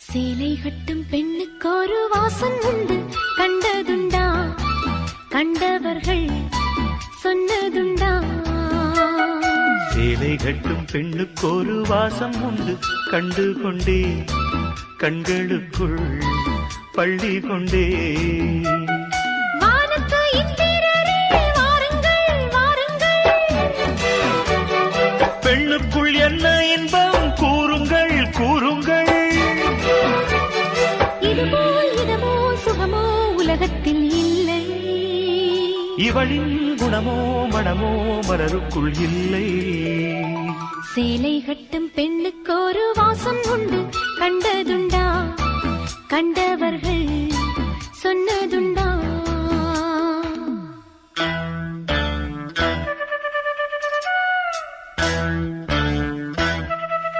சேலை கட்டும் பெண்ணுக்கு ஒரு வாசம் உண்டு, கண்டதுண்டா? கண்டவர்கள் சொன்னதுண்டா? சேலை கட்டும் பெண்ணுக்கு ஒரு வாசம் உண்டு, கண்டு கொண்டே கண்களுக்குள் பள்ளி கொண்டே. பெண்ணுக்குள் என்ன இன்பம் கூறுங்கள் கூறுங்கள். இதுபோல் இதமோ சுகமோ உலகத்தில் இல்லை. இவளின் குணமோ மனமோ மலருக்குள் இல்லை. சேலை கட்டும் பெண்ணுக்கு ஒரு வாசம் உண்டு, கண்டதுண்டா? கண்டவர்கள்